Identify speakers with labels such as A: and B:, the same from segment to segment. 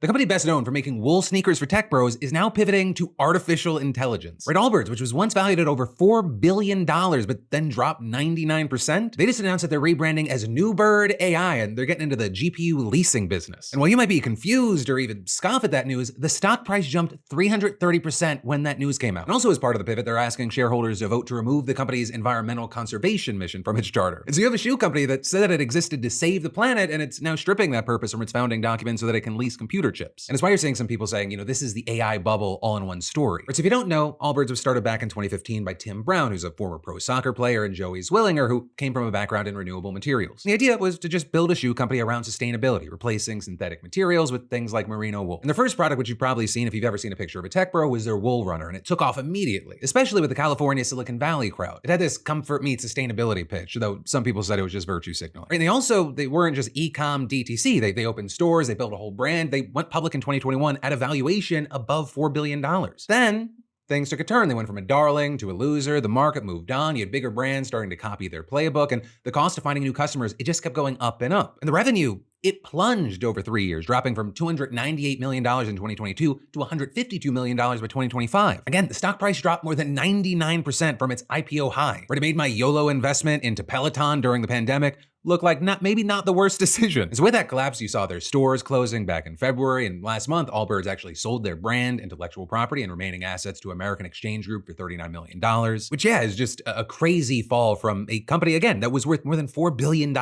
A: The company best known for making wool sneakers for tech bros is now pivoting to artificial intelligence. Right, Allbirds, which was once valued at over $4 billion, but then dropped 99%, they just announced that they're rebranding as New Bird AI, and they're getting into the GPU leasing business. And while you might be confused or even scoff at that news, the stock price jumped 330% when that news came out. And also as part of the pivot, they're asking shareholders to vote to remove the company's environmental conservation mission from its charter. And so you have a shoe company that said that it existed to save the planet, and it's now stripping that purpose from its founding documents so that it can lease computer chips. And it's why you're seeing some people saying, this is the AI bubble all in one story. Right, so if you don't know, Allbirds was started back in 2015 by Tim Brown, who's a former pro soccer player, and Joey Zwillinger, who came from a background in renewable materials. The idea was to just build a shoe company around sustainability, replacing synthetic materials with things like merino wool. And their first product, which you've probably seen if you've ever seen a picture of a tech bro, was their wool runner, and it took off immediately, especially with the California Silicon Valley crowd. It had this comfort meets sustainability pitch, though some people said it was just virtue signaling. And they weren't just e-com DTC. They opened stores, they built a whole brand. They went public in 2021 at a valuation above $4 billion. Then things took a turn. They went from a darling to a loser. The market moved on. You had bigger brands starting to copy their playbook, and the cost of finding new customers, it just kept going up and up. And the revenue, it plunged over 3 years, dropping from $298 million in 2022 to $152 million by 2025. Again, the stock price dropped more than 99% from its IPO high. Right, it made my YOLO investment into Peloton during the pandemic look like maybe not the worst decision. So with that collapse, you saw their stores closing back in February, and last month, Allbirds actually sold their brand, intellectual property, and remaining assets to American Exchange Group for $39 million, which is just a crazy fall from a company, again, that was worth more than $4 billion.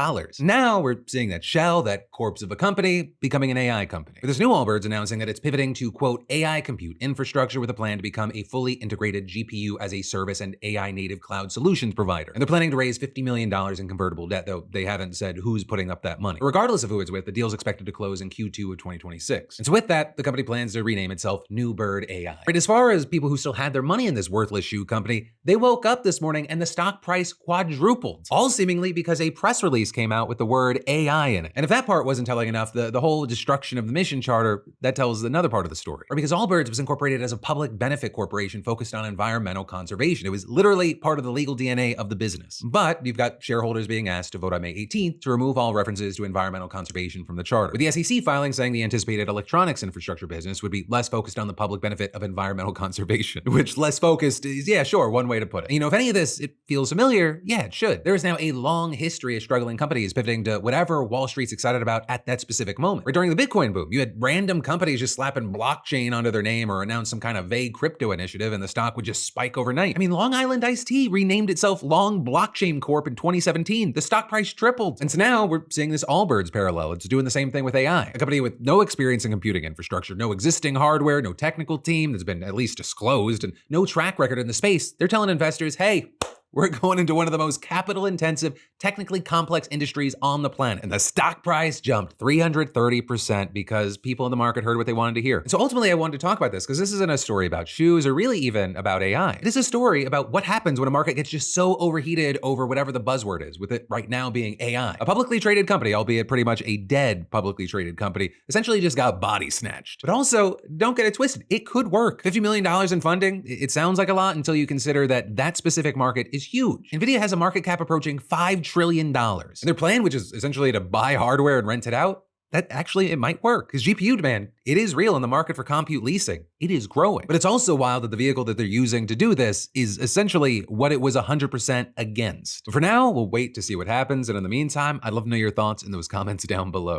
A: Now we're seeing that shell, that corpse of a company, becoming an AI company. With this new Allbirds announcing that it's pivoting to, quote, AI compute infrastructure with a plan to become a fully integrated GPU as a service and AI native cloud solutions provider. And they're planning to raise $50 million in convertible debt, though they haven't said who's putting up that money. Regardless of who it's with, the deal is expected to close in Q2 of 2026. And so with that, the company plans to rename itself New Bird AI. Right, as far as people who still had their money in this worthless shoe company, they woke up this morning and the stock price quadrupled, all seemingly because a press release came out with the word AI in it. And if that part wasn't telling enough, the whole destruction of the mission charter, that tells another part of the story. Or because Allbirds was incorporated as a public benefit corporation focused on environmental conservation. It was literally part of the legal DNA of the business. But you've got shareholders being asked to vote on May 18th to remove all references to environmental conservation from the charter, with the SEC filing saying the anticipated electronics infrastructure business would be less focused on the public benefit of environmental conservation, which less focused is, yeah, sure, one way to put it. If any of this, it feels familiar, yeah, it should. There is now a long history of struggling companies pivoting to whatever Wall Street's excited about at that specific moment. Or during the Bitcoin boom, you had random companies just slapping blockchain onto their name or announce some kind of vague crypto initiative, and the stock would just spike overnight. Long Island Iced Tea renamed itself Long Blockchain Corp in 2017. The stock price tripled. And so now we're seeing this Allbirds parallel. It's doing the same thing with AI. A company with no experience in computing infrastructure, no existing hardware, no technical team that's been at least disclosed, and no track record in the space. They're telling investors, hey, we're going into one of the most capital-intensive, technically complex industries on the planet. And the stock price jumped 330% because people in the market heard what they wanted to hear. And so ultimately, I wanted to talk about this because this isn't a story about shoes or really even about AI. It is a story about what happens when a market gets just so overheated over whatever the buzzword is, with it right now being AI. A publicly traded company, albeit pretty much a dead publicly traded company, essentially just got body snatched. But also, don't get it twisted, it could work. $50 million in funding, it sounds like a lot until you consider that that specific market is huge. NVIDIA has a market cap approaching $5 trillion. And their plan, which is essentially to buy hardware and rent it out, that actually it might work. Because GPU demand, it is real in the market for compute leasing. It is growing. But it's also wild that the vehicle that they're using to do this is essentially what it was 100% against. But for now, we'll wait to see what happens. And in the meantime, I'd love to know your thoughts in those comments down below.